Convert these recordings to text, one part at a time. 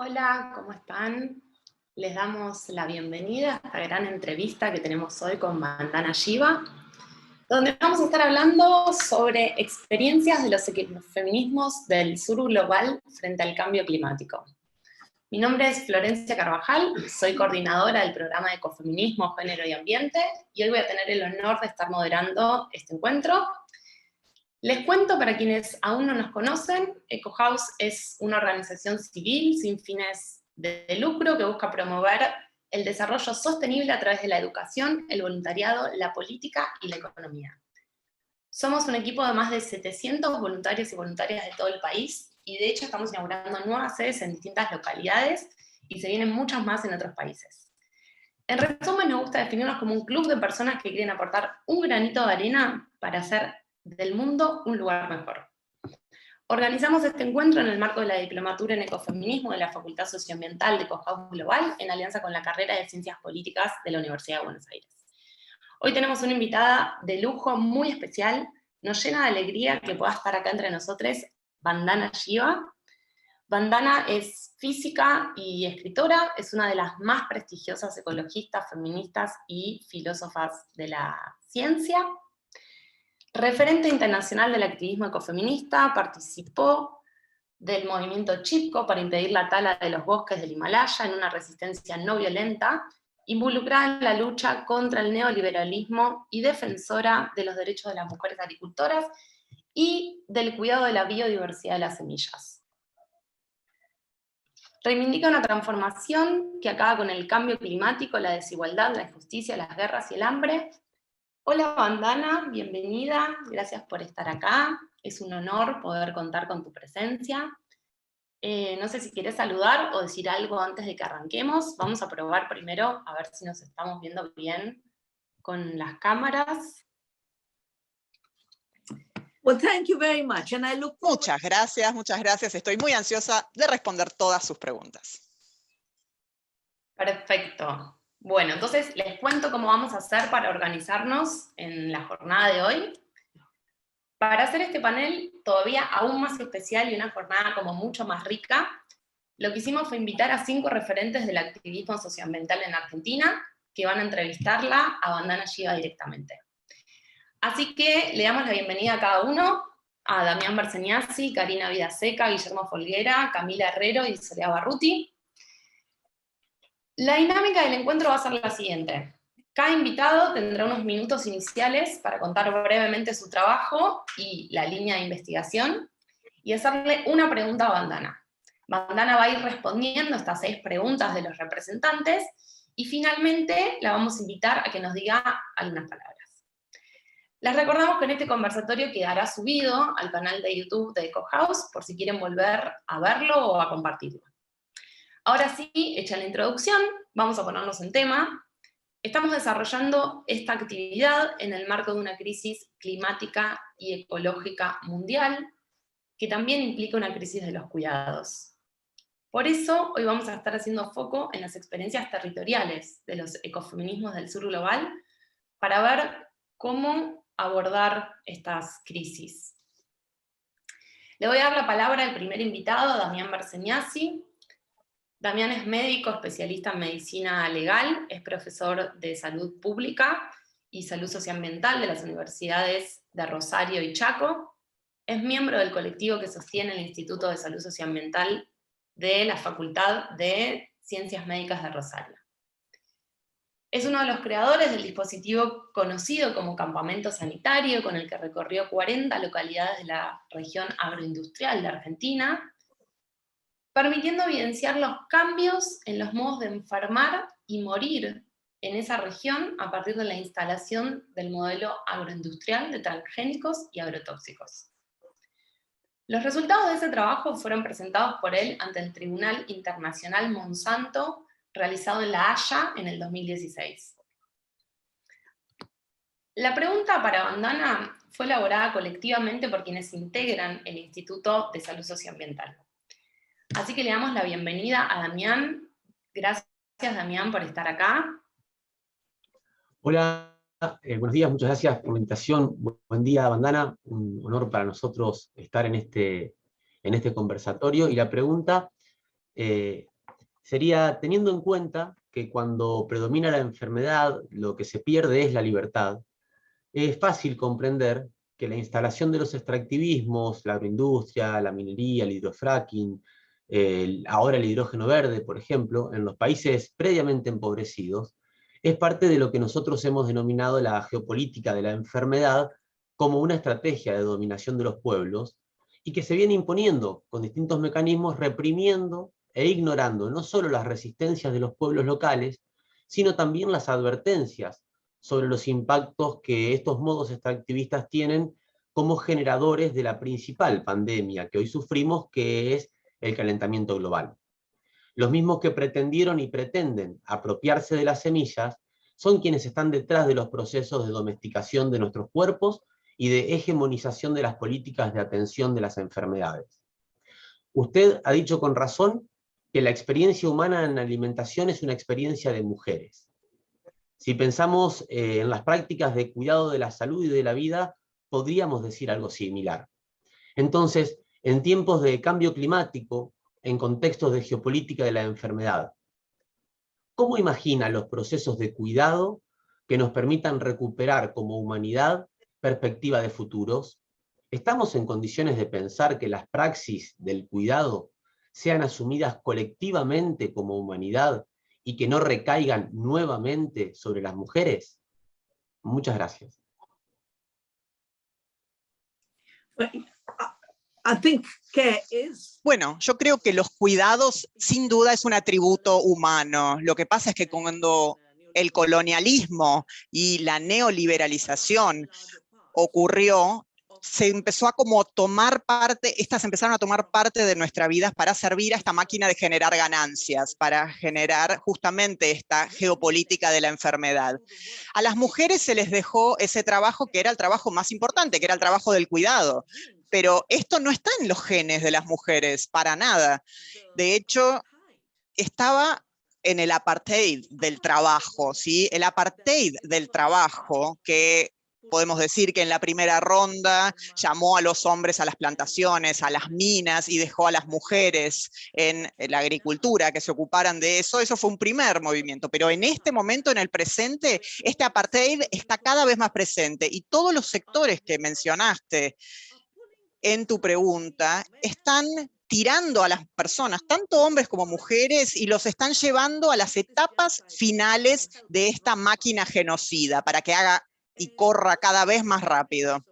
Hola, ¿cómo están? Les damos la bienvenida a esta gran entrevista que tenemos hoy con Vandana Shiva, donde vamos a estar hablando sobre experiencias de los feminismos del sur global frente al cambio climático. Mi nombre es Florencia Carvajal, soy coordinadora del programa de Ecofeminismo, Género y Ambiente, y hoy voy a tener el honor de estar moderando este encuentro. Les cuento para quienes aún no nos conocen, EcoHouse es una organización civil sin fines de lucro que busca promover el desarrollo sostenible a través de la educación, el voluntariado, la política y la economía. Somos un equipo de más de 700 voluntarios y voluntarias de todo el país y de hecho estamos inaugurando nuevas sedes en distintas localidades y se vienen muchas más en otros países. En resumen, nos gusta definirnos como un club de personas que quieren aportar un granito de arena para hacer del mundo un lugar mejor. Organizamos este encuentro en el marco de la Diplomatura en Ecofeminismo de la Facultad Socioambiental de EcoHouse Global, en alianza con la carrera de Ciencias Políticas de la Universidad de Buenos Aires. Hoy tenemos una invitada de lujo muy especial, nos llena de alegría que pueda estar acá entre nosotros, Vandana Shiva. Vandana es física y escritora, es una de las más prestigiosas ecologistas, feministas y filósofas de la ciencia. Referente internacional del activismo ecofeminista, participó del movimiento Chipko para impedir la tala de los bosques del Himalaya en una resistencia no violenta, involucrada en la lucha contra el neoliberalismo y defensora de los derechos de las mujeres agricultoras y del cuidado de la biodiversidad de las semillas. Reivindica una transformación que acaba con el cambio climático, la desigualdad, la injusticia, las guerras y el hambre. Hola Vandana, bienvenida, gracias por estar acá, es un honor poder contar con tu presencia. No sé si quieres saludar o decir algo antes de que arranquemos. Vamos a probar primero a ver si nos estamos viendo bien con las cámaras. Well, thank you very much. And I look forward... Muchas gracias. Estoy muy ansiosa de responder todas sus preguntas. Perfecto. Bueno, entonces les cuento cómo vamos a hacer para organizarnos en la jornada de hoy. Para hacer este panel todavía aún más especial y una jornada como mucho más rica, lo que hicimos fue invitar a 5 referentes del activismo socioambiental en Argentina, que van a entrevistarla a Vandana Shiva directamente. Así que le damos la bienvenida a cada uno, a Damián Berseñazzi, Karina Vidaseca, Guillermo Folguera, Camila Herrero y Soledad Barruti. La dinámica del encuentro va a ser la siguiente. Cada invitado tendrá unos minutos iniciales para contar brevemente su trabajo y la línea de investigación y hacerle una pregunta a Vandana. Vandana va a ir respondiendo estas 6 preguntas de los representantes y finalmente la vamos a invitar a que nos diga algunas palabras. Les recordamos que en este conversatorio quedará subido al canal de YouTube de EcoHouse por si quieren volver a verlo o a compartirlo. Ahora sí, hecha la introducción, vamos a ponernos en tema. Estamos desarrollando esta actividad en el marco de una crisis climática y ecológica mundial, que también implica una crisis de los cuidados. Por eso, hoy vamos a estar haciendo foco en las experiencias territoriales de los ecofeminismos del sur global, para ver cómo abordar estas crisis. Le voy a dar la palabra al primer invitado, Damián Berseñazzi. Damián es médico, especialista en medicina legal, es profesor de salud pública y salud socioambiental de las universidades de Rosario y Chaco. Es miembro del colectivo que sostiene el Instituto de Salud Socioambiental de la Facultad de Ciencias Médicas de Rosario. Es uno de los creadores del dispositivo conocido como Campamento Sanitario, con el que recorrió 40 localidades de la región agroindustrial de Argentina, permitiendo evidenciar los cambios en los modos de enfermar y morir en esa región a partir de la instalación del modelo agroindustrial de transgénicos y agrotóxicos. Los resultados de ese trabajo fueron presentados por él ante el Tribunal Internacional Monsanto, realizado en La Haya en el 2016. La pregunta para Vandana fue elaborada colectivamente por quienes integran el Instituto de Salud Socioambiental. Así que le damos la bienvenida a Damián. Gracias, Damián, por estar acá. Hola, buenos días, muchas gracias por la invitación. Buen día, Vandana. Un honor para nosotros estar en este conversatorio. Y la pregunta sería teniendo en cuenta que cuando predomina la enfermedad, lo que se pierde es la libertad. Es fácil comprender que la instalación de los extractivismos, la agroindustria, la minería, el hidrofracking, ahora el hidrógeno verde, por ejemplo, en los países previamente empobrecidos, es parte de lo que nosotros hemos denominado la geopolítica de la enfermedad como una estrategia de dominación de los pueblos, y que se viene imponiendo con distintos mecanismos, reprimiendo e ignorando no solo las resistencias de los pueblos locales, sino también las advertencias sobre los impactos que estos modos extractivistas tienen como generadores de la principal pandemia que hoy sufrimos, que es el calentamiento global. Los mismos que pretendieron y pretenden apropiarse de las semillas son quienes están detrás de los procesos de domesticación de nuestros cuerpos y de hegemonización de las políticas de atención de las enfermedades. Usted ha dicho con razón que la experiencia humana en alimentación es una experiencia de mujeres. Si pensamos en las prácticas de cuidado de la salud y de la vida, podríamos decir algo similar. Entonces, en tiempos de cambio climático, en contextos de geopolítica de la enfermedad, ¿cómo imagina los procesos de cuidado que nos permitan recuperar como humanidad perspectiva de futuros? ¿Estamos en condiciones de pensar que las praxis del cuidado sean asumidas colectivamente como humanidad y que no recaigan nuevamente sobre las mujeres? Muchas gracias. Bueno, yo creo que los cuidados sin duda es un atributo humano. Lo que pasa es que cuando el colonialismo y la neoliberalización ocurrió, se empezó a como tomar parte, estas empezaron a tomar parte de nuestra vida para servir a esta máquina de generar ganancias, para generar justamente esta geopolítica de la enfermedad. A las mujeres se les dejó ese trabajo que era el trabajo más importante, que era el trabajo del cuidado. Pero esto no está en los genes de las mujeres, para nada. De hecho, estaba en el apartheid del trabajo, ¿sí? El apartheid del trabajo que podemos decir que en la primera ronda llamó a los hombres a las plantaciones, a las minas, y dejó a las mujeres en la agricultura que se ocuparan de eso. Eso fue un primer movimiento, pero en este momento, en el presente, este apartheid está cada vez más presente, y todos los sectores que mencionaste en tu pregunta están tirando a las personas, tanto hombres como mujeres, y los están llevando a las etapas finales de esta máquina genocida para que haga y corra cada vez más rápido.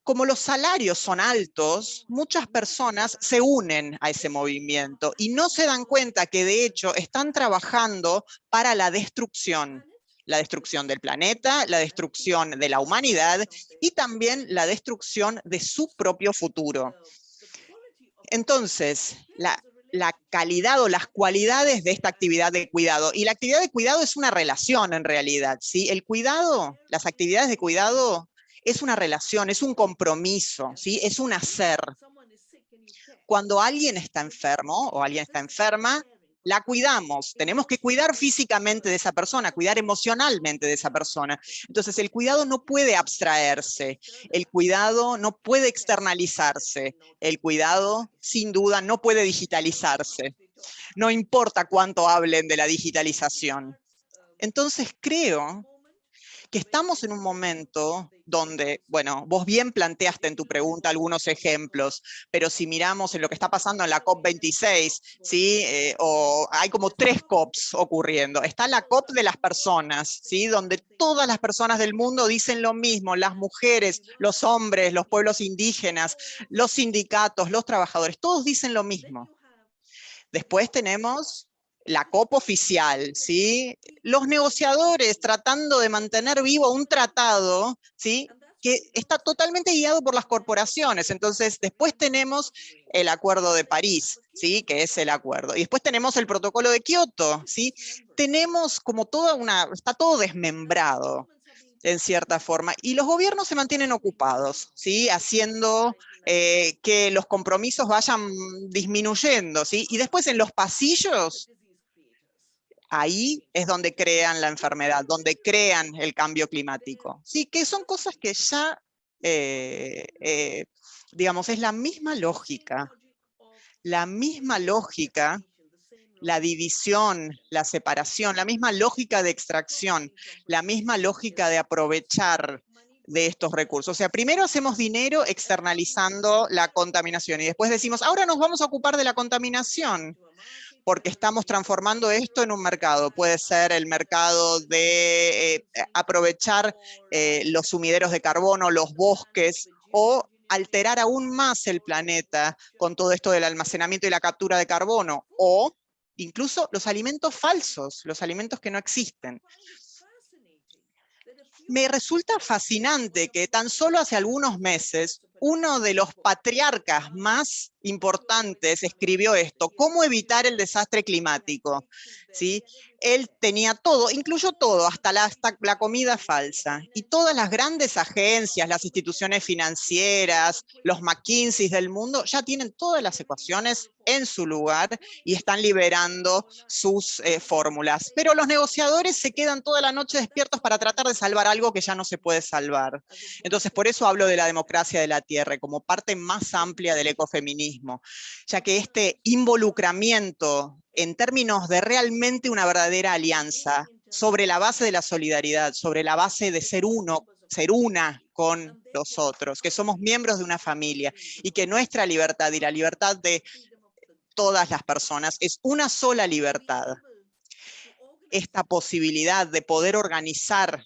Como los salarios son altos, muchas personas se unen a ese movimiento y no se dan cuenta que de hecho están trabajando para la destrucción del planeta, la destrucción de la humanidad y también la destrucción de su propio futuro. Entonces, la calidad o las cualidades de esta actividad de cuidado. Y la actividad de cuidado es una relación en realidad, ¿sí? El cuidado, las actividades de cuidado es una relación, es un compromiso, ¿sí? Es un hacer. Cuando alguien está enfermo o alguien está enferma, la cuidamos. Tenemos que cuidar físicamente de esa persona, cuidar emocionalmente de esa persona. Entonces, el cuidado no puede abstraerse. El cuidado no puede externalizarse. El cuidado, sin duda, no puede digitalizarse. No importa cuánto hablen de la digitalización. Entonces, creo que estamos en un momento donde, bueno, vos bien planteaste en tu pregunta algunos ejemplos, pero si miramos en lo que está pasando en la COP26, ¿sí? O hay como 3 COPs ocurriendo. Está la COP de las personas, ¿sí? Donde todas las personas del mundo dicen lo mismo, las mujeres, los hombres, los pueblos indígenas, los sindicatos, los trabajadores, todos dicen lo mismo. Después tenemos la COP oficial, ¿sí? Los negociadores tratando de mantener vivo un tratado, ¿sí? Que está totalmente guiado por las corporaciones. Entonces, después tenemos el Acuerdo de París, ¿sí? Que es el acuerdo. Y después tenemos el Protocolo de Kioto, ¿sí? Tenemos como está todo desmembrado, en cierta forma. Y los gobiernos se mantienen ocupados, ¿sí? Haciendo que los compromisos vayan disminuyendo, ¿sí? Y después en los pasillos, ahí es donde crean la enfermedad, donde crean el cambio climático. Sí, que son cosas que ya, digamos, es la misma lógica la división, la separación, la misma lógica de extracción, la misma lógica de aprovechar de estos recursos. O sea, primero hacemos dinero externalizando la contaminación y después decimos, ahora nos vamos a ocupar de la contaminación, porque estamos transformando esto en un mercado. Puede ser el mercado de aprovechar los sumideros de carbono, los bosques, o alterar aún más el planeta con todo esto del almacenamiento y la captura de carbono, o incluso los alimentos falsos, los alimentos que no existen. Me resulta fascinante que tan solo hace algunos meses uno de los patriarcas más importantes escribió esto: ¿cómo evitar el desastre climático? ¿Sí? Él tenía todo, incluyó todo, hasta la comida falsa. Y todas las grandes agencias, las instituciones financieras, los McKinsey del mundo, ya tienen todas las ecuaciones en su lugar y están liberando sus fórmulas. Pero los negociadores se quedan toda la noche despiertos para tratar de salvar algo que ya no se puede salvar. Entonces, por eso hablo de la democracia de la tierra como parte más amplia del ecofeminismo, ya que este involucramiento en términos de realmente una verdadera alianza sobre la base de la solidaridad, sobre la base de ser uno, ser una con los otros, que somos miembros de una familia y que nuestra libertad y la libertad de todas las personas es una sola libertad. Esta posibilidad de poder organizarnos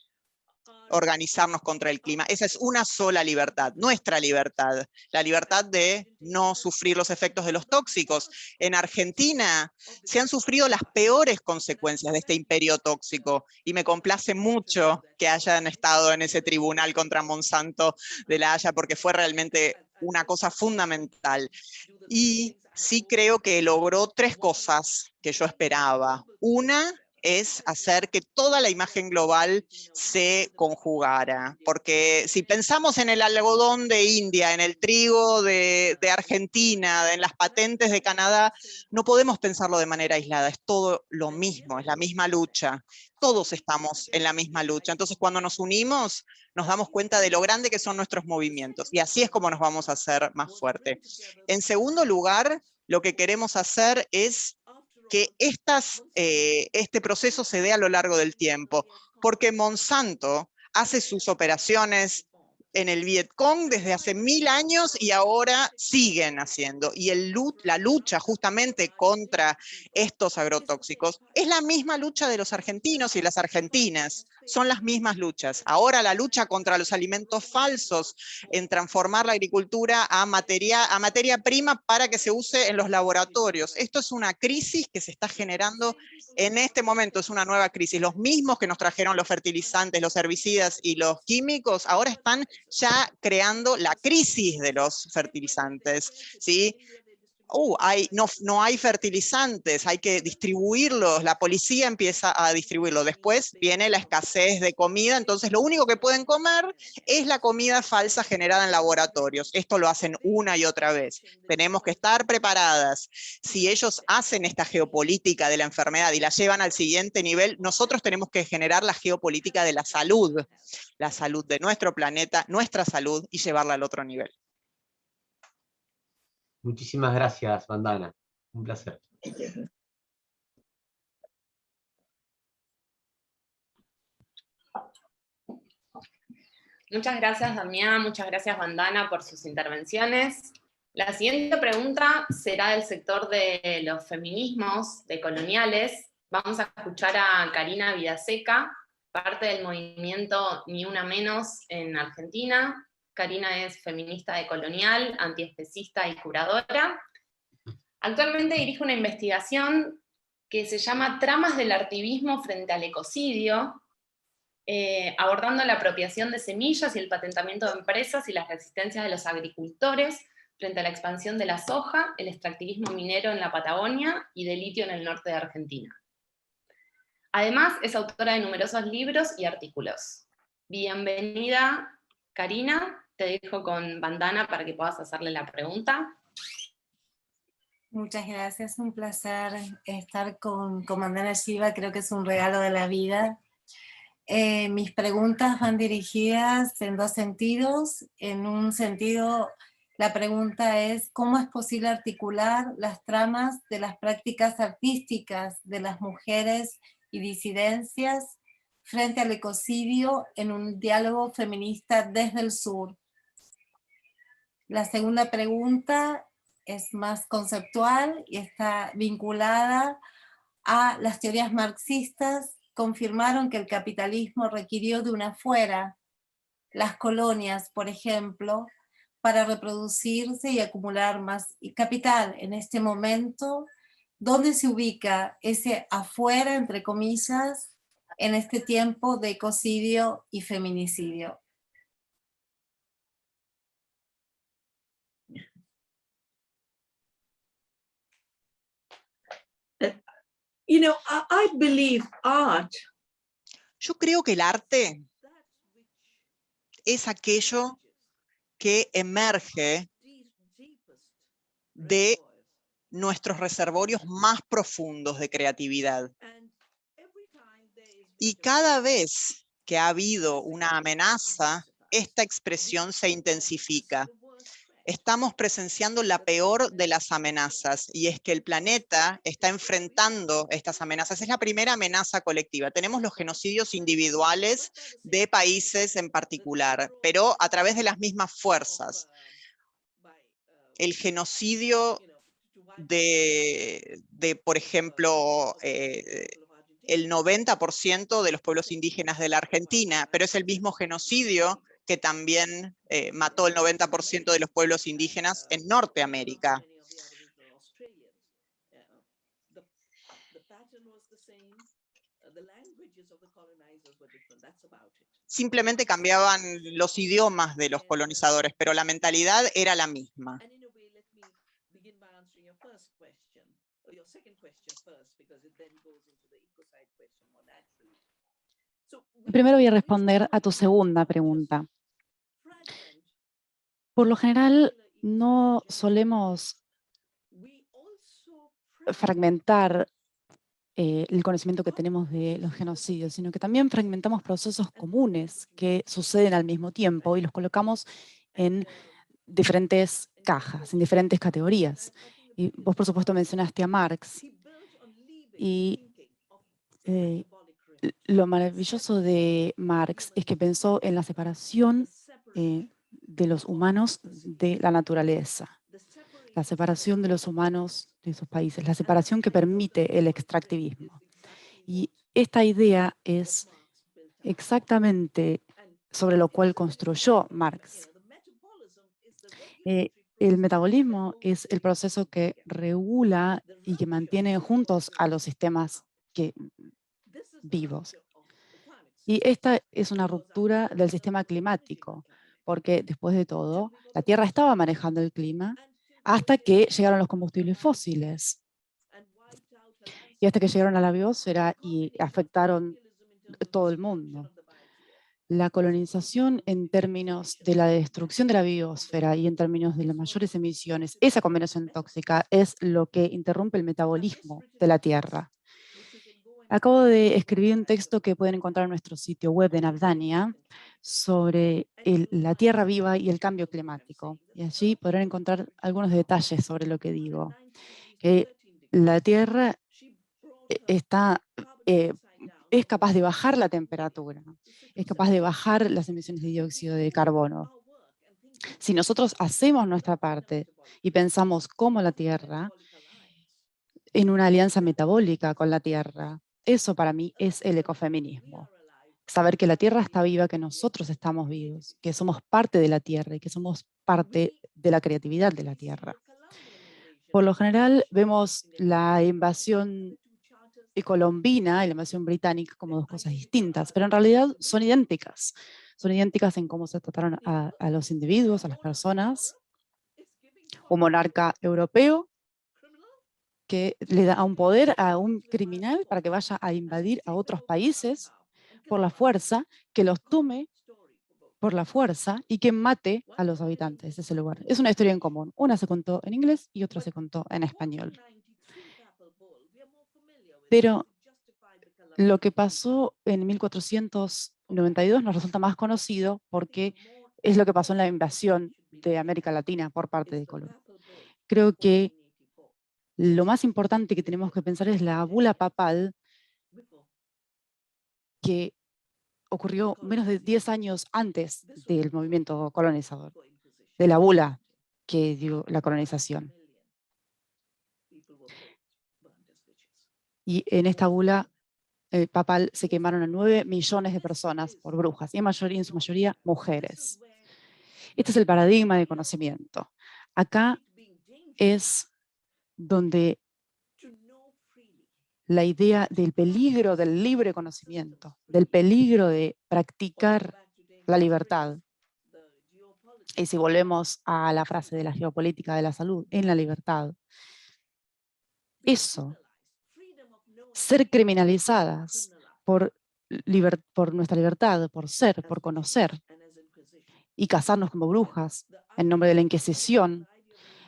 contra el clima, esa es una sola libertad, nuestra libertad, la libertad de no sufrir los efectos de los tóxicos. En Argentina se han sufrido las peores consecuencias de este imperio tóxico y me complace mucho que hayan estado en ese tribunal contra Monsanto de La Haya, porque fue realmente una cosa fundamental. Y sí creo que logró tres cosas que yo esperaba. Una es hacer que toda la imagen global se conjugara, porque si pensamos en el algodón de India, en el trigo de Argentina, en las patentes de Canadá, no podemos pensarlo de manera aislada, es todo lo mismo, es la misma lucha, todos estamos en la misma lucha. Entonces, cuando nos unimos, nos damos cuenta de lo grande que son nuestros movimientos, y así es como nos vamos a hacer más fuertes. En segundo lugar, lo que queremos hacer es que este proceso se dé a lo largo del tiempo, porque Monsanto hace sus operaciones en el Vietcong desde hace 1000 años y ahora siguen haciendo. Y la lucha justamente contra estos agrotóxicos es la misma lucha de los argentinos y las argentinas. Son las mismas luchas. Ahora la lucha contra los alimentos falsos, en transformar la agricultura a materia prima para que se use en los laboratorios. Esto es una crisis que se está generando en este momento, es una nueva crisis. Los mismos que nos trajeron los fertilizantes, los herbicidas y los químicos, ahora están ya creando la crisis de los fertilizantes, ¿sí? No hay fertilizantes, hay que distribuirlos, la policía empieza a distribuirlo, después viene la escasez de comida, entonces lo único que pueden comer es la comida falsa generada en laboratorios. Esto lo hacen una y otra vez. Tenemos que estar preparadas. Si ellos hacen esta geopolítica de la enfermedad y la llevan al siguiente nivel, nosotros tenemos que generar la geopolítica de la salud de nuestro planeta, nuestra salud, y llevarla al otro nivel. Muchísimas gracias, Vandana. Un placer. Muchas gracias, Damián, muchas gracias, Vandana, por sus intervenciones. La siguiente pregunta será del sector de los feminismos decoloniales. Vamos a escuchar a Karina Vidaseca, parte del movimiento Ni Una Menos en Argentina. Karina es feminista decolonial, antiespecista y curadora. Actualmente dirige una investigación que se llama Tramas del artivismo frente al ecocidio, abordando la apropiación de semillas y el patentamiento de empresas y las resistencias de los agricultores frente a la expansión de la soja, el extractivismo minero en la Patagonia y de litio en el norte de Argentina. Además, es autora de numerosos libros y artículos. Bienvenida, Karina. Te dejo con Vandana para que puedas hacerle la pregunta. Muchas gracias, un placer estar con Vandana Shiva, creo que es un regalo de la vida. Mis preguntas van dirigidas en dos sentidos. En un sentido, La pregunta es, ¿cómo es posible articular las tramas de las prácticas artísticas de las mujeres y disidencias frente al ecocidio en un diálogo feminista desde el sur? La segunda pregunta es más conceptual y está vinculada a las teorías marxistas. Confirmaron que el capitalismo requirió de una fuera, las colonias, por ejemplo, para reproducirse y acumular más capital. En este momento, ¿dónde se ubica ese afuera, entre comillas, en este tiempo de ecocidio y feminicidio? You know, I believe art Yo creo que el arte es aquello que emerge de nuestros reservorios más profundos de creatividad. Y cada vez que ha habido una amenaza, esta expresión se intensifica. Estamos presenciando la peor de las amenazas, y es que el planeta está enfrentando estas amenazas. Es la primera amenaza colectiva. Tenemos los genocidios individuales de países en particular, pero a través de las mismas fuerzas. El genocidio de por ejemplo, el 90% de los pueblos indígenas de la Argentina, pero es el mismo genocidio que también mató el 90% de los pueblos indígenas en Norteamérica. Simplemente cambiaban los idiomas de los colonizadores, pero la mentalidad era la misma. Primero voy a responder a tu segunda pregunta. Por lo general, no solemos fragmentar el conocimiento que tenemos de los genocidios, sino que también fragmentamos procesos comunes que suceden al mismo tiempo y los colocamos en diferentes cajas, en diferentes categorías. Y vos, por supuesto, mencionaste a Marx. Y lo maravilloso de Marx es que pensó en la separación de los humanos de la naturaleza, la separación de los humanos de sus países, la separación que permite el extractivismo. Y esta idea es exactamente sobre lo cual construyó Marx. El metabolismo es el proceso que regula y que mantiene juntos a los sistemas vivos. Y esta es una ruptura del sistema climático, porque después de todo, la Tierra estaba manejando el clima hasta que llegaron los combustibles fósiles. Y hasta que llegaron a la biosfera y afectaron todo el mundo. La colonización en términos de la destrucción de la biosfera y en términos de las mayores emisiones, esa combinación tóxica es lo que interrumpe el metabolismo de la Tierra. Acabo de escribir un texto que pueden encontrar en nuestro sitio web de Navdanya sobre la Tierra viva y el cambio climático. Y allí podrán encontrar algunos detalles sobre lo que digo. La Tierra es capaz de bajar la temperatura, es capaz de bajar las emisiones de dióxido de carbono. Si nosotros hacemos nuestra parte y pensamos como la Tierra, en una alianza metabólica con la Tierra, eso para mí es el ecofeminismo. Saber que la Tierra está viva, que nosotros estamos vivos, que somos parte de la Tierra y que somos parte de la creatividad de la Tierra. Por lo general vemos la invasión colombina y la invasión británica como dos cosas distintas, pero en realidad son idénticas. Son idénticas en cómo se trataron a los individuos, a las personas. Un monarca europeo que le da un poder a un criminal para que vaya a invadir a otros países por la fuerza, que los tome por la fuerza y que mate a los habitantes de ese lugar. Es una historia en común. Una se contó en inglés y otra se contó en español. Pero lo que pasó en 1492 nos resulta más conocido porque es lo que pasó en la invasión de América Latina por parte de Colombia. Creo que lo más importante que tenemos que pensar es la bula papal que ocurrió menos de 10 años antes del movimiento colonizador, de la bula que dio la colonización. Y en esta bula papal se quemaron a 9 millones de personas por brujas, y en su mayoría mujeres. Este es el paradigma de conocimiento. Acá es donde la idea del peligro del libre conocimiento, del peligro de practicar la libertad. Y si volvemos a la frase de la geopolítica de la salud, en la libertad, eso, ser criminalizadas por nuestra libertad, por ser, por conocer, y casarnos como brujas en nombre de la Inquisición,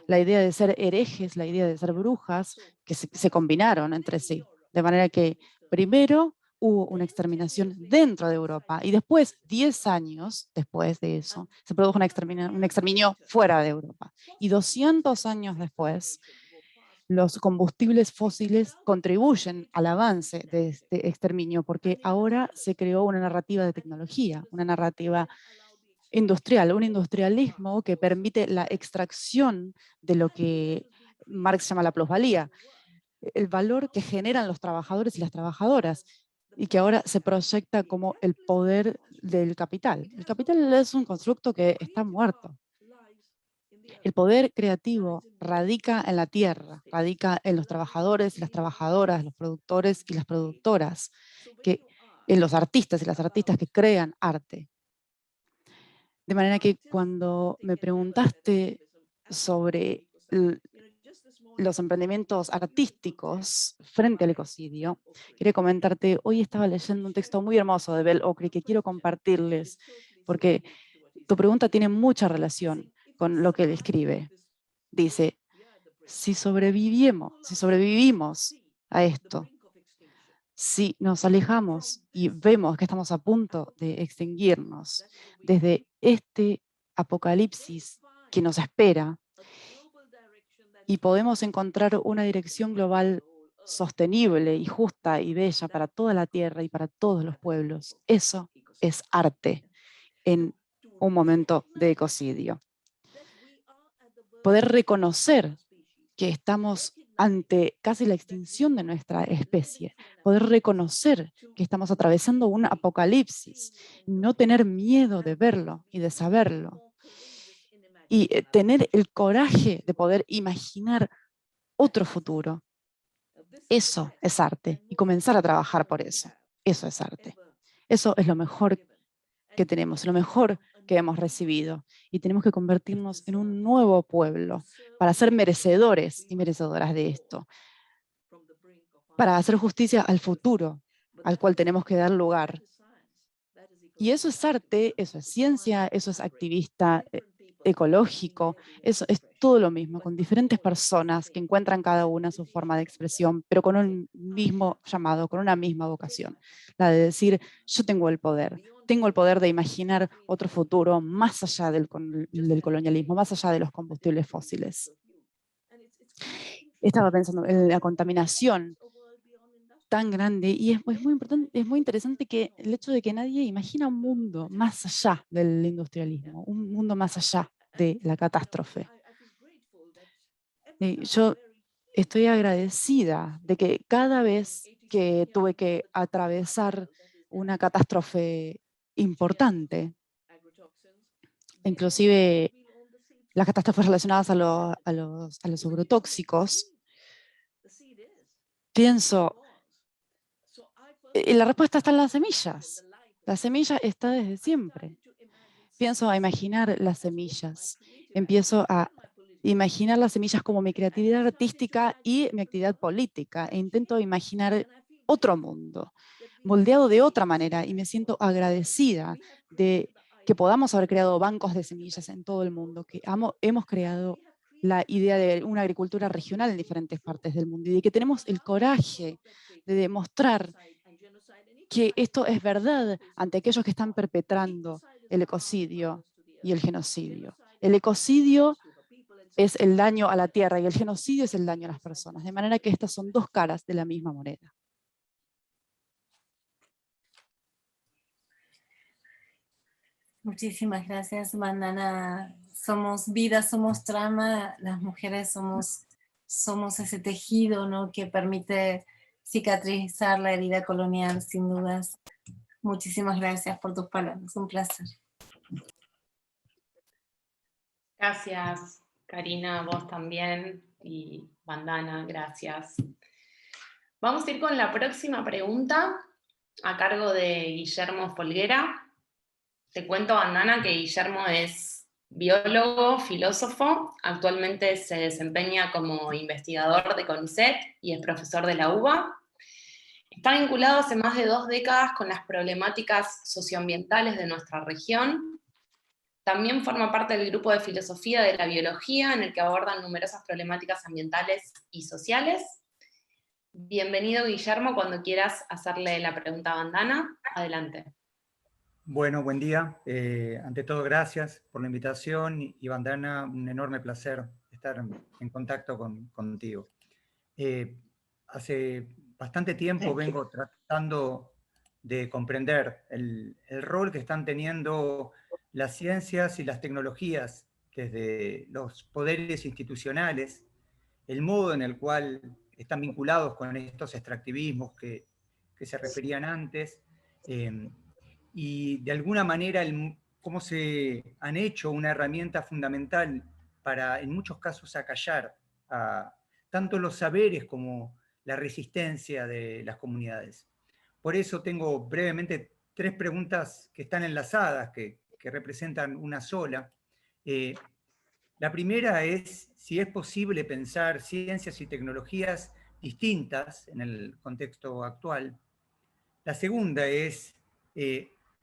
la idea de ser herejes, la idea de ser brujas, que se combinaron entre sí. De manera que primero hubo una exterminación dentro de Europa y después, 10 años después de eso, se produjo un exterminio fuera de Europa. Y 200 años después, los combustibles fósiles contribuyen al avance de este exterminio porque ahora se creó una narrativa de tecnología, una narrativa industrial, un industrialismo que permite la extracción de lo que Marx llama la plusvalía, el valor que generan los trabajadores y las trabajadoras, y que ahora se proyecta como el poder del capital. El capital es un constructo que está muerto. El poder creativo radica en la tierra, radica en los trabajadores y las trabajadoras, los productores y las productoras, en los artistas y las artistas que crean arte. De manera que cuando me preguntaste sobre los emprendimientos artísticos frente al ecocidio, quería comentarte, hoy estaba leyendo un texto muy hermoso de Bell Okri que quiero compartirles, porque tu pregunta tiene mucha relación con lo que él escribe. Dice, si sobrevivimos a esto, si nos alejamos y vemos que estamos a punto de extinguirnos desde este apocalipsis que nos espera y podemos encontrar una dirección global sostenible y justa y bella para toda la tierra y para todos los pueblos, eso es arte en un momento de ecocidio. Poder reconocer que estamos ante casi la extinción de nuestra especie, poder reconocer que estamos atravesando un apocalipsis, no tener miedo de verlo y de saberlo, y tener el coraje de poder imaginar otro futuro. Eso es arte, y comenzar a trabajar por eso. Eso es arte. Eso es lo mejor que tenemos, lo mejor que hemos recibido, y tenemos que convertirnos en un nuevo pueblo para ser merecedores y merecedoras de esto, para hacer justicia al futuro al cual tenemos que dar lugar. Y eso es arte, eso es ciencia, eso es activista ecológico, eso es todo lo mismo, con diferentes personas que encuentran cada una su forma de expresión, pero con un mismo llamado, con una misma vocación, la de decir, yo tengo el poder de imaginar otro futuro más allá del colonialismo, más allá de los combustibles fósiles. Estaba pensando en la contaminación tan grande, y es muy importante, es muy interesante que el hecho de que nadie imagina un mundo más allá del industrialismo, un mundo más allá de la catástrofe. Yo estoy agradecida de que cada vez que tuve que atravesar una catástrofe importante, inclusive las catástrofes relacionadas a los agrotóxicos, pienso, la respuesta está en las semillas. La semilla está desde siempre. Pienso a imaginar las semillas. Empiezo a imaginar las semillas como mi creatividad artística y mi actividad política. E intento imaginar otro mundo, moldeado de otra manera. Y me siento agradecida de que podamos haber creado bancos de semillas en todo el mundo, que hemos creado la idea de una agricultura regional en diferentes partes del mundo y de que tenemos el coraje de demostrar que esto es verdad ante aquellos que están perpetrando el ecocidio y el genocidio. El ecocidio es el daño a la tierra y el genocidio es el daño a las personas, de manera que estas son dos caras de la misma moneda. Muchísimas gracias, Vandana. Somos vida, somos trama, las mujeres somos ese tejido, ¿no?, que permite cicatrizar la herida colonial, sin dudas. Muchísimas gracias por tus palabras, un placer. Gracias, Karina, vos también, y Vandana, gracias. Vamos a ir con la próxima pregunta, a cargo de Guillermo Folguera. Te cuento, Vandana, que Guillermo es biólogo, filósofo, actualmente se desempeña como investigador de CONICET y es profesor de la UBA. Está vinculado hace más de 2 décadas con las problemáticas socioambientales de nuestra región. También forma parte del grupo de filosofía de la biología, en el que abordan numerosas problemáticas ambientales y sociales. Bienvenido, Guillermo, cuando quieras hacerle la pregunta a Vandana. Adelante. Bueno, buen día. Ante todo, gracias por la invitación y Vandana, un enorme placer estar en contacto contigo. Hace bastante tiempo vengo tratando de comprender el rol que están teniendo las ciencias y las tecnologías desde los poderes institucionales, el modo en el cual están vinculados con estos extractivismos que se referían antes, y de alguna manera cómo se han hecho una herramienta fundamental para, en muchos casos, acallar a tanto los saberes como la resistencia de las comunidades. Por eso tengo brevemente 3 preguntas que están enlazadas, que representan una sola. La primera es si es posible pensar ciencias y tecnologías distintas en el contexto actual. La segunda es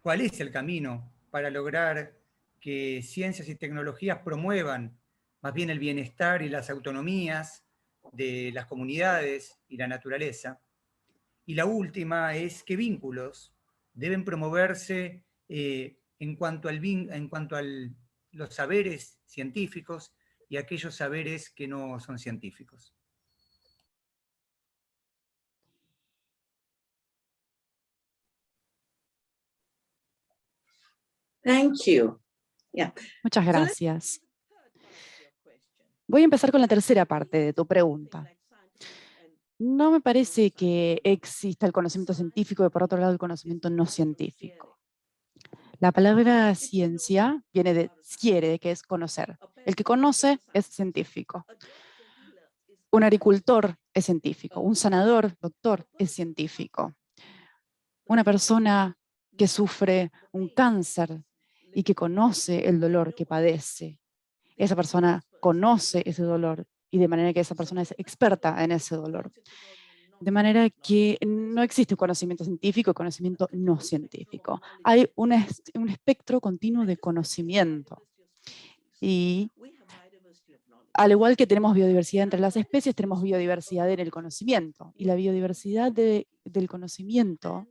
cuál es el camino para lograr que ciencias y tecnologías promuevan más bien el bienestar y las autonomías de las comunidades y la naturaleza. Y la última es qué vínculos deben promoverse en cuanto a los saberes científicos y aquellos saberes que no son científicos. Thank you. Yeah. Muchas gracias. Voy a empezar con la tercera parte de tu pregunta. No me parece que exista el conocimiento científico y por otro lado el conocimiento no científico. La palabra ciencia viene de quiere, que es conocer. El que conoce es científico. Un agricultor es científico. Un sanador, doctor, es científico. Una persona que sufre un cáncer y que conoce el dolor que padece, esa persona conoce ese dolor y de manera que esa persona es experta en ese dolor. De manera que no existe un conocimiento científico y conocimiento no científico. Hay un espectro continuo de conocimiento. Y al igual que tenemos biodiversidad entre las especies, tenemos biodiversidad en el conocimiento. Y la biodiversidad del conocimiento,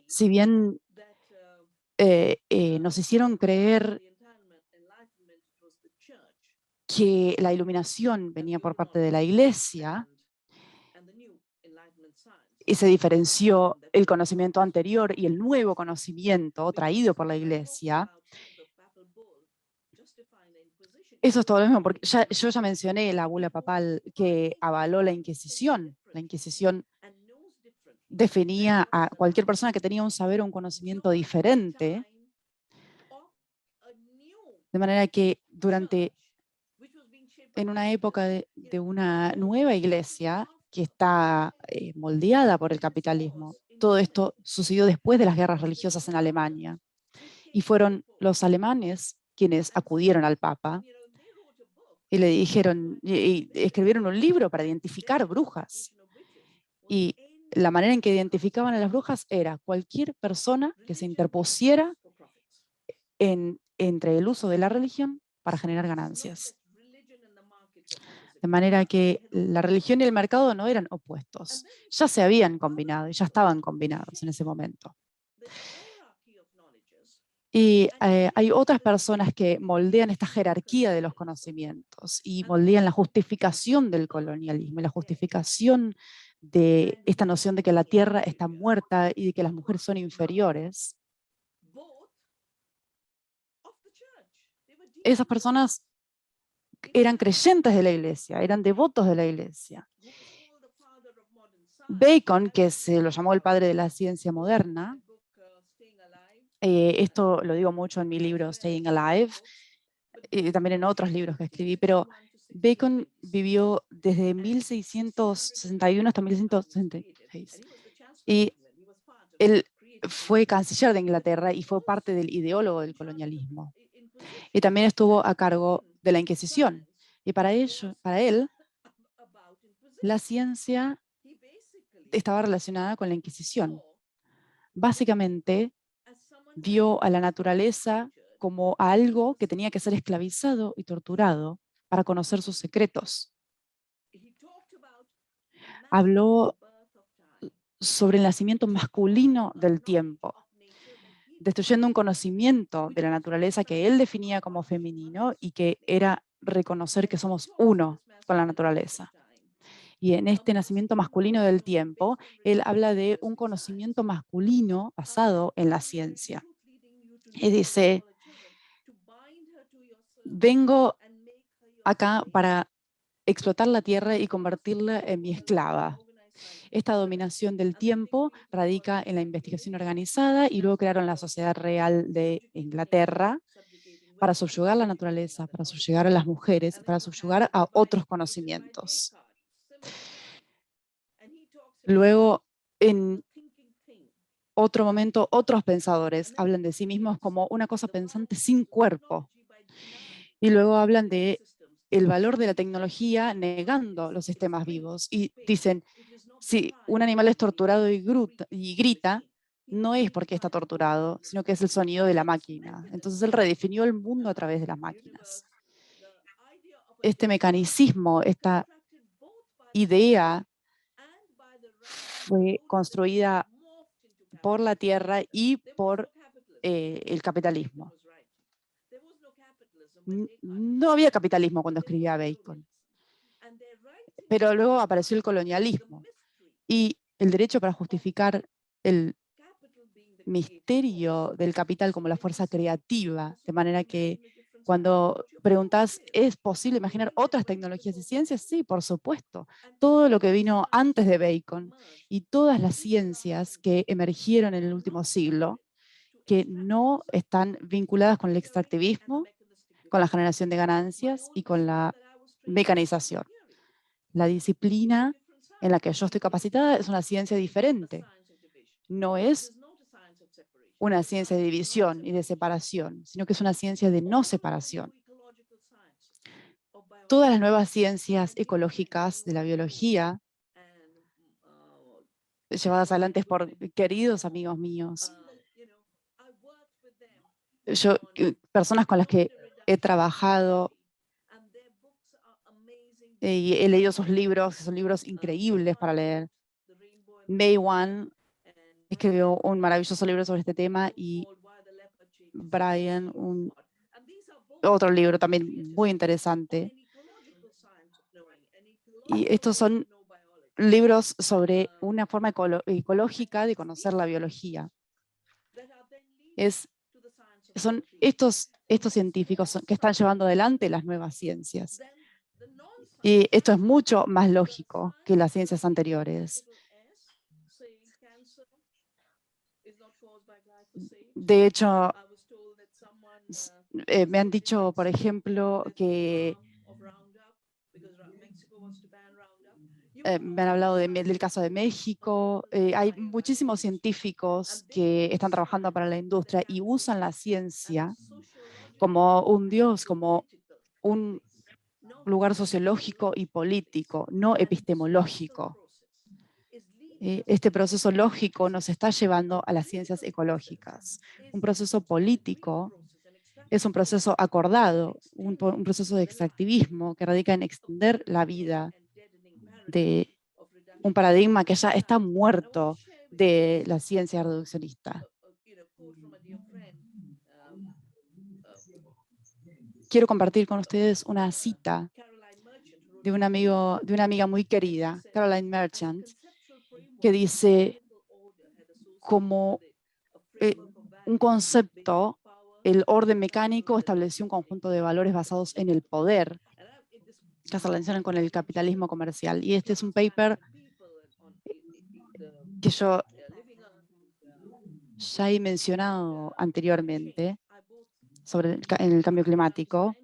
si bien nos hicieron creer que la iluminación venía por parte de la Iglesia, y se diferenció el conocimiento anterior y el nuevo conocimiento traído por la Iglesia. Eso es todo lo mismo, porque yo ya mencioné la bula papal que avaló la Inquisición. La Inquisición definía a cualquier persona que tenía un saber o un conocimiento diferente, de manera que en una época de una nueva iglesia que está moldeada por el capitalismo. Todo esto sucedió después de las guerras religiosas en Alemania. Y fueron los alemanes quienes acudieron al Papa y le dijeron, y escribieron un libro para identificar brujas. Y la manera en que identificaban a las brujas era cualquier persona que se interpusiera entre el uso de la religión para generar ganancias. De manera que la religión y el mercado no eran opuestos, ya se habían combinado y ya estaban combinados en ese momento. Y hay otras personas que moldean esta jerarquía de los conocimientos y moldean la justificación del colonialismo, la justificación de esta noción de que la tierra está muerta y de que las mujeres son inferiores. Esas personas eran creyentes de la iglesia, eran devotos de la iglesia. Bacon, que se lo llamó el padre de la ciencia moderna, esto lo digo mucho en mi libro Staying Alive, y también en otros libros que escribí, pero Bacon vivió desde 1661 hasta 1666. Y él fue canciller de Inglaterra y fue parte del ideólogo del colonialismo. Y también estuvo a cargo de la Inquisición. Y para él, la ciencia estaba relacionada con la Inquisición. Básicamente, vio a la naturaleza como a algo que tenía que ser esclavizado y torturado para conocer sus secretos. Habló sobre el nacimiento masculino del tiempo, destruyendo un conocimiento de la naturaleza que él definía como femenino y que era reconocer que somos uno con la naturaleza. Y en este nacimiento masculino del tiempo, él habla de un conocimiento masculino basado en la ciencia. Y dice, vengo acá para explotar la tierra y convertirla en mi esclava. Esta dominación del tiempo radica en la investigación organizada y luego crearon la Sociedad Real de Inglaterra para subyugar la naturaleza, para subyugar a las mujeres, para subyugar a otros conocimientos. Luego, en otro momento, otros pensadores hablan de sí mismos como una cosa pensante sin cuerpo. Y luego hablan de el valor de la tecnología negando los sistemas vivos. Y dicen, si un animal es torturado y grita, no es porque está torturado, sino que es el sonido de la máquina. Entonces él redefinió el mundo a través de las máquinas. Este mecanicismo, esta idea fue construida por la tierra y por el capitalismo. No había capitalismo cuando escribía Bacon, pero luego apareció el colonialismo y el derecho para justificar el misterio del capital como la fuerza creativa, de manera que cuando preguntas, ¿es posible imaginar otras tecnologías y ciencias? Sí, por supuesto. Todo lo que vino antes de Bacon y todas las ciencias que emergieron en el último siglo, que no están vinculadas con el extractivismo, con la generación de ganancias y con la mecanización. La disciplina en la que yo estoy capacitada es una ciencia diferente. No es una ciencia de división y de separación, sino que es una ciencia de no separación. Todas las nuevas ciencias ecológicas de la biología, llevadas adelante por queridos amigos míos, personas con las que he trabajado y he leído sus libros, son libros increíbles para leer. May Wan escribió un maravilloso libro sobre este tema y Brian, otro libro también muy interesante. Y estos son libros sobre una forma ecológica de conocer la biología. Son estos científicos que están llevando adelante las nuevas ciencias. Y esto es mucho más lógico que las ciencias anteriores. De hecho, me han dicho, por ejemplo, que me han hablado del caso de México. Hay muchísimos científicos que están trabajando para la industria y usan la ciencia como un dios, como un lugar sociológico y político, no epistemológico. Este proceso lógico nos está llevando a las ciencias ecológicas. Un proceso político es un proceso acordado, un proceso de extractivismo que radica en extender la vida de un paradigma que ya está muerto de la ciencia reduccionista. quiero compartir con ustedes una cita de una amiga muy querida, Caroline Merchant, que dice, como un concepto, el orden mecánico estableció un conjunto de valores basados en el poder que se relacionan con el capitalismo comercial. Y este es un paper que yo ya he mencionado anteriormente sobre el cambio climático,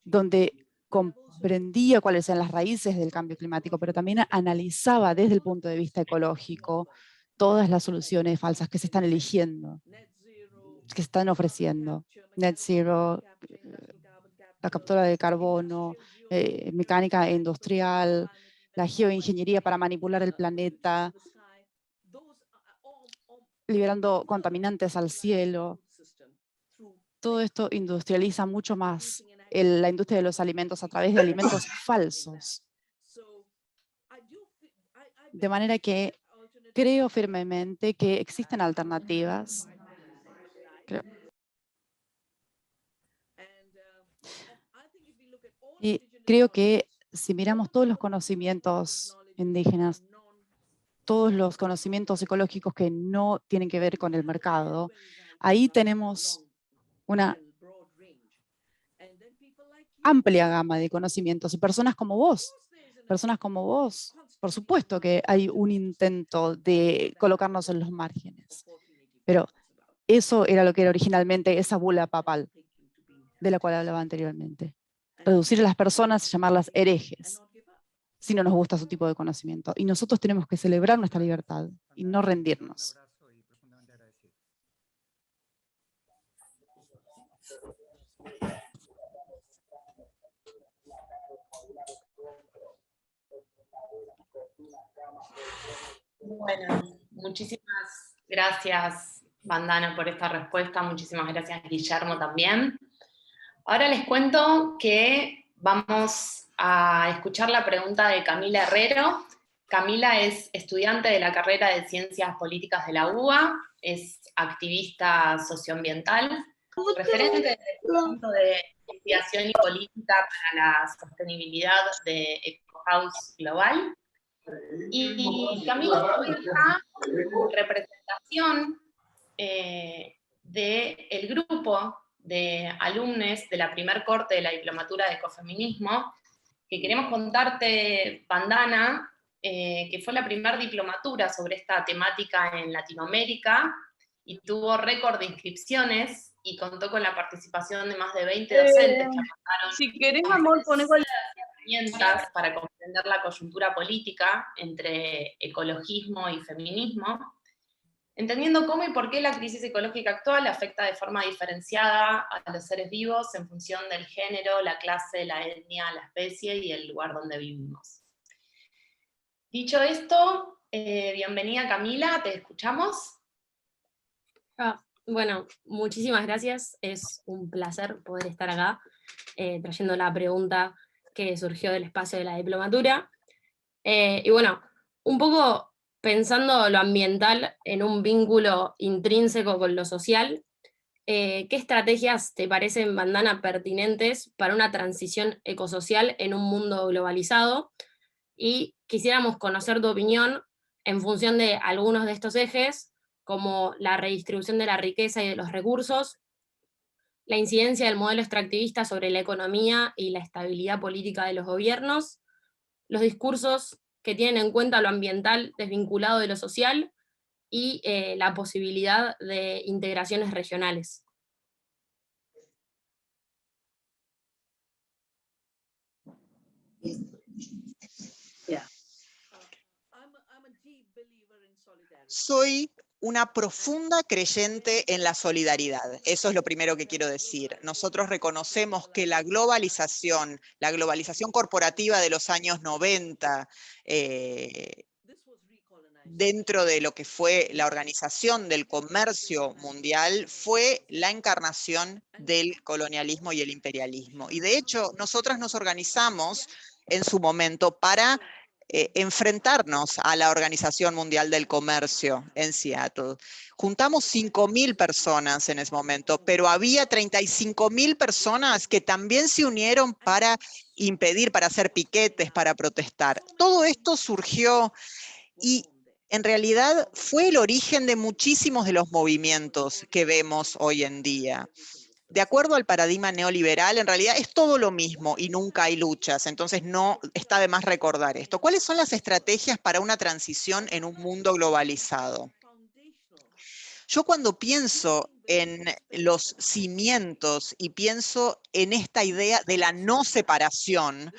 donde comprendía cuáles eran las raíces del cambio climático, pero también analizaba desde el punto de vista ecológico todas las soluciones falsas que se están eligiendo, que se están ofreciendo. Net zero, la captura de carbono, mecánica industrial, la geoingeniería para manipular el planeta, liberando contaminantes al cielo. Todo esto industrializa mucho más la industria de los alimentos a través de alimentos falsos. De manera que creo firmemente que existen alternativas. Y creo que si miramos todos los conocimientos indígenas, todos los conocimientos ecológicos que no tienen que ver con el mercado, ahí tenemos una amplia gama de conocimientos y personas como vos, por supuesto que hay un intento de colocarnos en los márgenes, pero eso era lo que era originalmente esa bula papal de la cual hablaba anteriormente. Reducir a las personas y llamarlas herejes, si no nos gusta su tipo de conocimiento. Y nosotros tenemos que celebrar nuestra libertad y no rendirnos. Bueno, muchísimas gracias, Vandana, por esta respuesta. Muchísimas gracias, Guillermo, también. Ahora les cuento que vamos a escuchar la pregunta de Camila Herrero. Camila es estudiante de la carrera de Ciencias Políticas de la UBA, es activista socioambiental, referente del Departamento de Investigación y Política para la Sostenibilidad de EcoHouse Global. Y Camila cuenta en representación del grupo de alumnos de la primer corte de la diplomatura de ecofeminismo, que queremos contarte, Vandana, que fue la primera diplomatura sobre esta temática en Latinoamérica y tuvo récord de inscripciones y contó con la participación de más de 20 docentes que aportaron Si querés, amor, poné con herramientas para comprender la coyuntura política entre ecologismo y feminismo, entendiendo cómo y por qué la crisis ecológica actual afecta de forma diferenciada a los seres vivos en función del género, la clase, la etnia, la especie y el lugar donde vivimos. Dicho esto, bienvenida Camila, te escuchamos. Bueno, muchísimas gracias, es un placer poder estar acá trayendo la pregunta que surgió del espacio de la diplomatura. Y bueno, un poco pensando lo ambiental en un vínculo intrínseco con lo social, ¿qué estrategias te parecen, Vandana, pertinentes para una transición ecosocial en un mundo globalizado? Y quisiéramos conocer tu opinión en función de algunos de estos ejes, como la redistribución de la riqueza y de los recursos, la incidencia del modelo extractivista sobre la economía y la estabilidad política de los gobiernos, los discursos que tienen en cuenta lo ambiental desvinculado de lo social y la posibilidad de integraciones regionales. Soy una profunda creyente en la solidaridad. Eso es lo primero que quiero decir. Nosotros reconocemos que la globalización corporativa de los años 90, dentro de lo que fue la Organización del Comercio Mundial, fue la encarnación del colonialismo y el imperialismo. Y de hecho, nosotras nos organizamos en su momento para enfrentarnos a la Organización Mundial del Comercio en Seattle. Juntamos 5.000 personas en ese momento, pero había 35.000 personas que también se unieron para impedir, para hacer piquetes, para protestar. Todo esto surgió y en realidad fue el origen de muchísimos de los movimientos que vemos hoy en día. De acuerdo al paradigma neoliberal, en realidad es todo lo mismo y nunca hay luchas, entonces no está de más recordar esto. ¿Cuáles son las estrategias para una transición en un mundo globalizado? Yo cuando pienso en los cimientos y pienso en esta idea de la no separación,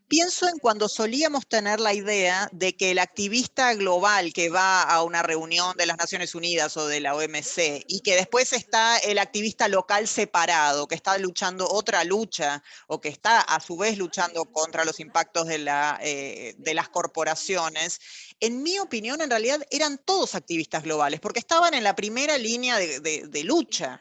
pienso en cuando solíamos tener la idea de que el activista global que va a una reunión de las Naciones Unidas o de la OMC y que después está el activista local separado, que está luchando otra lucha o que está a su vez luchando contra los impactos de las corporaciones, en mi opinión en realidad eran todos activistas globales porque estaban en la primera línea de lucha.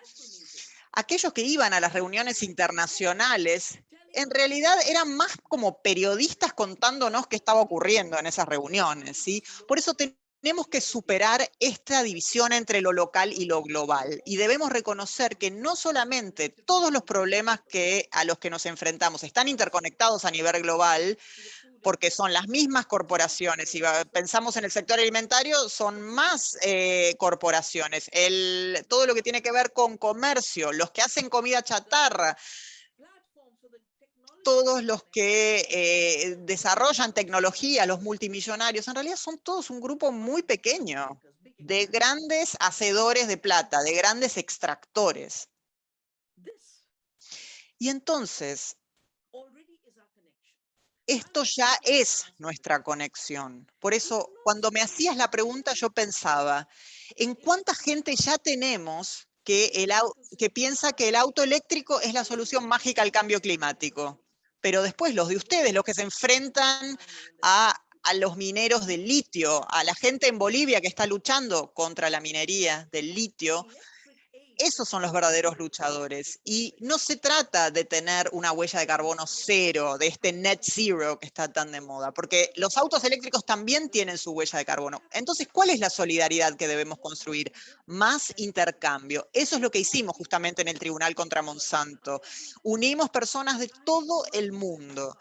Aquellos que iban a las reuniones internacionales en realidad eran más como periodistas contándonos qué estaba ocurriendo en esas reuniones, ¿sí? Por eso tenemos que superar esta división entre lo local y lo global. Y debemos reconocer que no solamente todos los problemas a los que nos enfrentamos están interconectados a nivel global, porque son las mismas corporaciones. Si pensamos en el sector alimentario, son más corporaciones. Todo lo que tiene que ver con comercio, los que hacen comida chatarra, todos los que desarrollan tecnología, los multimillonarios, en realidad son todos un grupo muy pequeño de grandes hacedores de plata, de grandes extractores. Y entonces, esto ya es nuestra conexión. Por eso, cuando me hacías la pregunta, yo pensaba, ¿en cuánta gente ya tenemos que piensa que el auto eléctrico es la solución mágica al cambio climático? Pero después los de ustedes, los que se enfrentan a los mineros del litio, a la gente en Bolivia que está luchando contra la minería del litio, esos son los verdaderos luchadores. Y no se trata de tener una huella de carbono cero, de este net zero que está tan de moda, porque los autos eléctricos también tienen su huella de carbono. Entonces, ¿cuál es la solidaridad que debemos construir? Más intercambio. Eso es lo que hicimos justamente en el Tribunal contra Monsanto. Unimos personas de todo el mundo.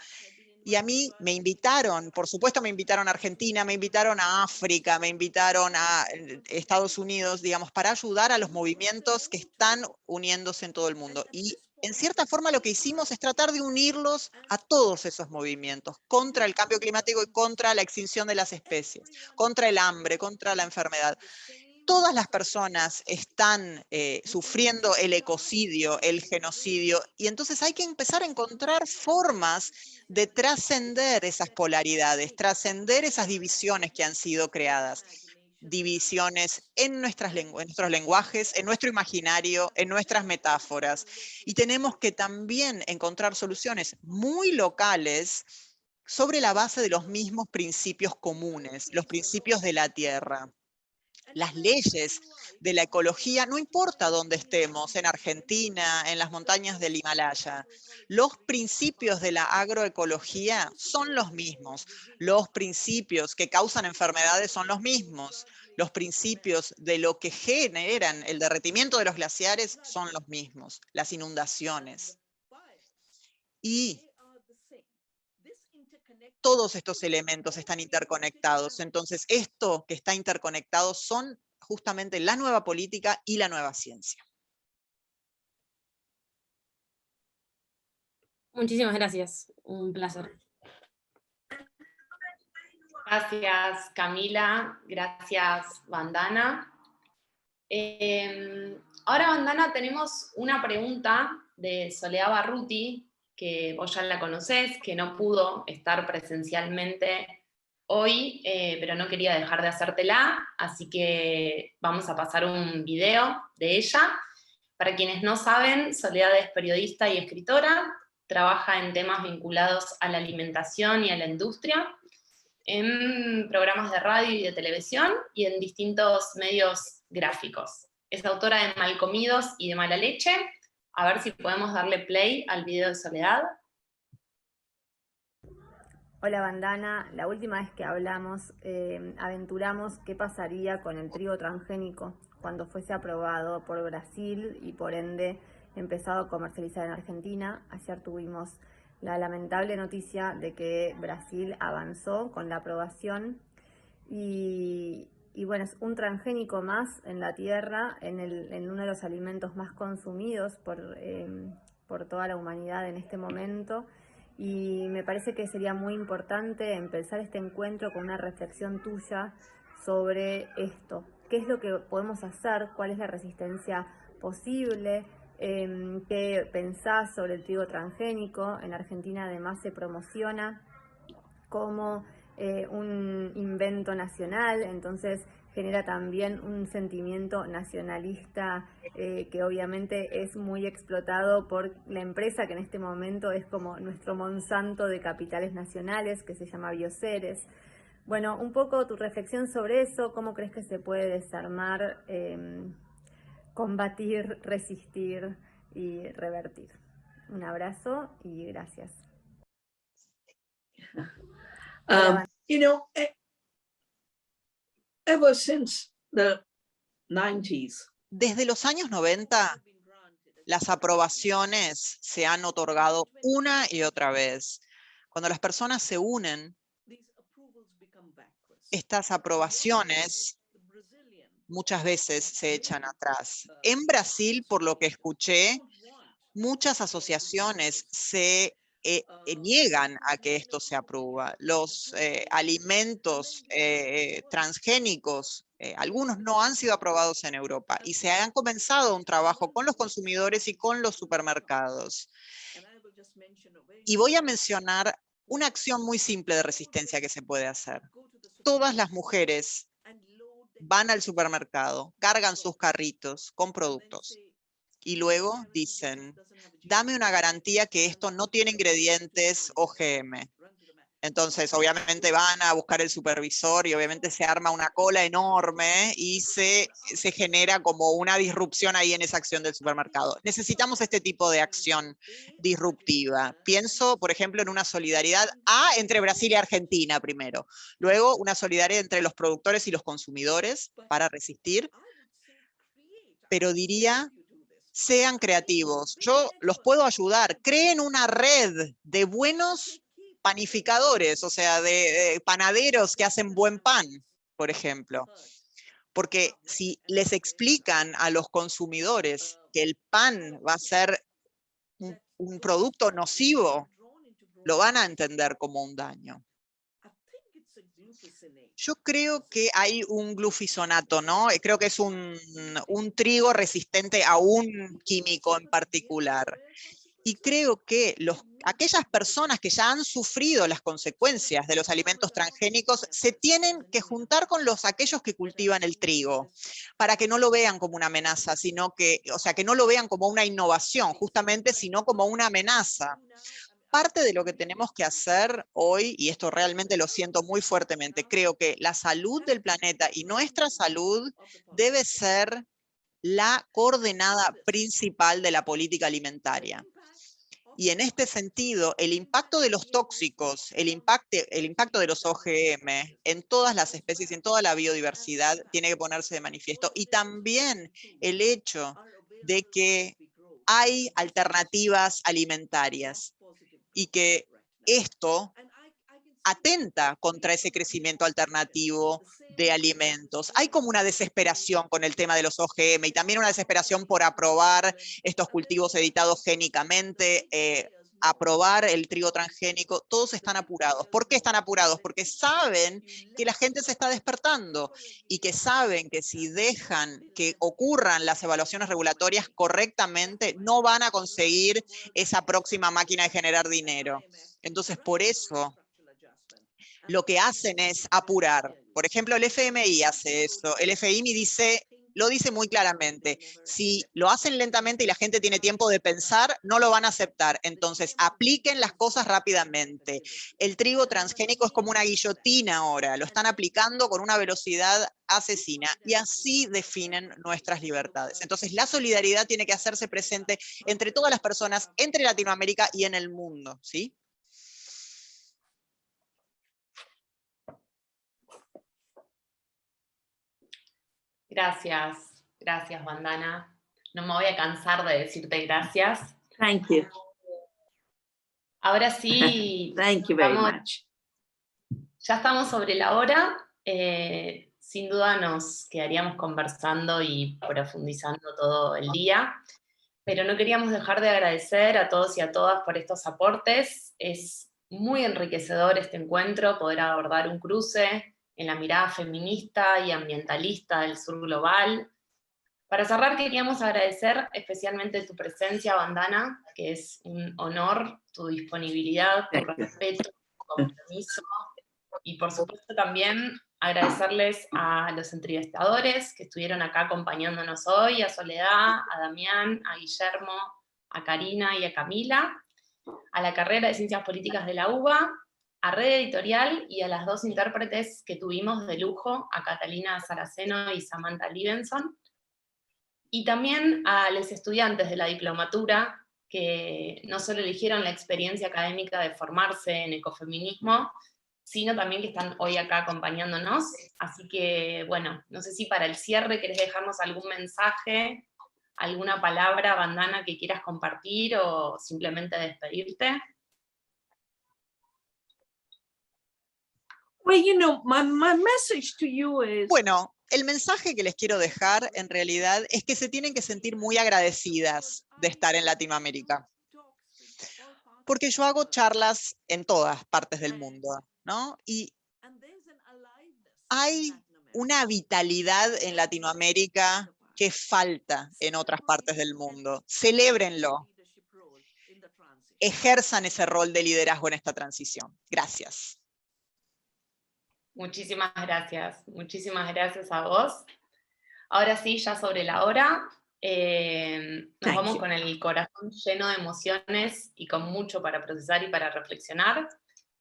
Y a mí me invitaron, por supuesto me invitaron a Argentina, me invitaron a África, me invitaron a Estados Unidos, digamos, para ayudar a los movimientos que están uniéndose en todo el mundo. Y en cierta forma lo que hicimos es tratar de unirlos a todos esos movimientos, contra el cambio climático y contra la extinción de las especies, contra el hambre, contra la enfermedad. Todas las personas están sufriendo el ecocidio, el genocidio, y entonces hay que empezar a encontrar formas de trascender esas polaridades, trascender esas divisiones que han sido creadas. Divisiones en nuestros lenguajes, en nuestro imaginario, en nuestras metáforas. Y tenemos que también encontrar soluciones muy locales sobre la base de los mismos principios comunes, los principios de la tierra. Las leyes de la ecología, no importa dónde estemos, en Argentina, en las montañas del Himalaya, los principios de la agroecología son los mismos. Los principios que causan enfermedades son los mismos. Los principios de lo que generan el derretimiento de los glaciares son los mismos. Las inundaciones. Y todos estos elementos están interconectados. Entonces, esto que está interconectado son justamente la nueva política y la nueva ciencia. Muchísimas gracias, un placer. Gracias, Camila. Gracias, Vandana. Ahora, Vandana, tenemos una pregunta de Soledad Barruti, que vos ya la conocés, que no pudo estar presencialmente hoy, pero no quería dejar de hacértela, así que vamos a pasar un video de ella. Para quienes no saben, Soledad es periodista y escritora, trabaja en temas vinculados a la alimentación y a la industria, en programas de radio y de televisión y en distintos medios gráficos. Es autora de Malcomidos y de Mala Leche. A ver si podemos darle play al video de Soledad. Hola Bandana, la última vez que hablamos aventuramos qué pasaría con el trigo transgénico cuando fuese aprobado por Brasil y por ende empezado a comercializar en Argentina. Ayer tuvimos la lamentable noticia de que Brasil avanzó con la aprobación y bueno, es un transgénico más en la tierra, en uno de los alimentos más consumidos por toda la humanidad en este momento. Y me parece que sería muy importante empezar este encuentro con una reflexión tuya sobre esto. ¿Qué es lo que podemos hacer? ¿Cuál es la resistencia posible? ¿Qué pensás sobre el trigo transgénico? En Argentina además se promociona como un invento nacional, entonces genera también un sentimiento nacionalista que obviamente es muy explotado por la empresa que en este momento es como nuestro Monsanto de capitales nacionales, que se llama Bioceres. Bueno, un poco tu reflexión sobre eso, ¿cómo crees que se puede desarmar, combatir, resistir y revertir? Un abrazo y gracias. You know, ever since the 90s, Desde los años 90, las aprobaciones se han otorgado una y otra vez. Cuando las personas se unen, estas aprobaciones muchas veces se echan atrás. En Brasil, por lo que escuché, muchas asociaciones se niegan a que esto se aprueba. Los alimentos transgénicos, algunos no han sido aprobados en Europa y se han comenzado un trabajo con los consumidores y con los supermercados. Y voy a mencionar una acción muy simple de resistencia que se puede hacer. Todas las mujeres van al supermercado, cargan sus carritos con productos y luego dicen, dame una garantía que esto no tiene ingredientes OGM. Entonces, obviamente van a buscar el supervisor y obviamente se arma una cola enorme y se genera como una disrupción ahí en esa acción del supermercado. Necesitamos este tipo de acción disruptiva. Pienso, por ejemplo, en una solidaridad entre Brasil y Argentina primero. Luego, una solidaridad entre los productores y los consumidores para resistir. Pero diría, sean creativos. Yo los puedo ayudar. Creen una red de buenos panificadores, o sea, de panaderos que hacen buen pan, por ejemplo. Porque si les explican a los consumidores que el pan va a ser un producto nocivo, lo van a entender como un daño. Yo creo que hay un glufisonato, ¿no? Creo que es un trigo resistente a un químico en particular. Y creo que aquellas personas que ya han sufrido las consecuencias de los alimentos transgénicos se tienen que juntar con aquellos que cultivan el trigo, para que no lo vean como una amenaza, sino que no lo vean como una innovación, justamente, sino como una amenaza. Parte de lo que tenemos que hacer hoy, y esto realmente lo siento muy fuertemente, creo que la salud del planeta y nuestra salud debe ser la coordenada principal de la política alimentaria. Y en este sentido, el impacto de los tóxicos, el impacto de los OGM en todas las especies, en toda la biodiversidad, tiene que ponerse de manifiesto. Y también el hecho de que hay alternativas alimentarias y que esto atenta contra ese crecimiento alternativo de alimentos. Hay como una desesperación con el tema de los OGM y también una desesperación por aprobar estos cultivos editados génicamente, aprobar el trigo transgénico. Todos están apurados. ¿Por qué están apurados? Porque saben que la gente se está despertando y que saben que si dejan que ocurran las evaluaciones regulatorias correctamente, no van a conseguir esa próxima máquina de generar dinero. Entonces, por eso lo que hacen es apurar. Por ejemplo, el FMI hace eso. El FMI lo dice muy claramente. Si lo hacen lentamente y la gente tiene tiempo de pensar, no lo van a aceptar. Entonces, apliquen las cosas rápidamente. El trigo transgénico es como una guillotina ahora. Lo están aplicando con una velocidad asesina y así definen nuestras libertades. Entonces, la solidaridad tiene que hacerse presente entre todas las personas, entre Latinoamérica y en el mundo, ¿sí? Gracias, Vandana. No me voy a cansar de decirte gracias. Thank you. Ahora sí, Thank you very estamos- much. ya estamos sobre la hora. Sin duda nos quedaríamos conversando y profundizando todo el día, pero no queríamos dejar de agradecer a todos y a todas por estos aportes. Es muy enriquecedor este encuentro, poder abordar un cruce en la mirada feminista y ambientalista del sur global. Para cerrar, queríamos agradecer especialmente tu presencia, Vandana, que es un honor, tu disponibilidad, tu respeto, tu compromiso, y por supuesto también agradecerles a los entrevistadores que estuvieron acá acompañándonos hoy, a Soledad, a Damián, a Guillermo, a Karina y a Camila, a la carrera de Ciencias Políticas de la UBA, a Red Editorial y a las dos intérpretes que tuvimos de lujo, a Catalina Saraceno y Samantha Livenson, y también a los estudiantes de la diplomatura que no solo eligieron la experiencia académica de formarse en ecofeminismo, sino también que están hoy acá acompañándonos. Así que, bueno, no sé si para el cierre querés dejarnos algún mensaje, alguna palabra, Vandana, que quieras compartir o simplemente despedirte. Well, you know, my message to you is, Bueno, el mensaje que les quiero dejar en realidad es que se tienen que sentir muy agradecidas de estar en Latinoamérica. Porque yo hago charlas en todas partes del mundo, ¿no? Y hay una vitalidad en Latinoamérica que falta en otras partes del mundo. Celébrenlo. Ejerzan ese rol de liderazgo en esta transición. Gracias. Muchísimas gracias a vos. Ahora sí, ya sobre la hora, nos vamos con el corazón lleno de emociones y con mucho para procesar y para reflexionar.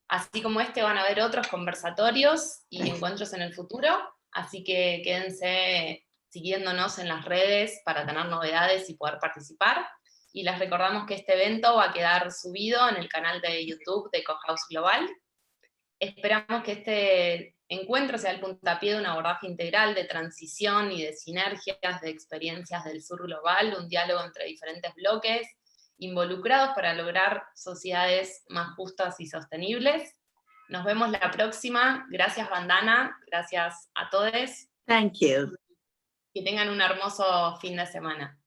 Así como este van a haber otros conversatorios y encuentros en el futuro, así que quédense siguiéndonos en las redes para tener novedades y poder participar. Y les recordamos que este evento va a quedar subido en el canal de YouTube de Ecohouse Global. Esperamos que este encuentro sea el puntapié de un abordaje integral de transición y de sinergias de experiencias del sur global, un diálogo entre diferentes bloques involucrados para lograr sociedades más justas y sostenibles. Nos vemos la próxima. Gracias, Vandana. Gracias a todos. thank you. Que tengan un hermoso fin de semana.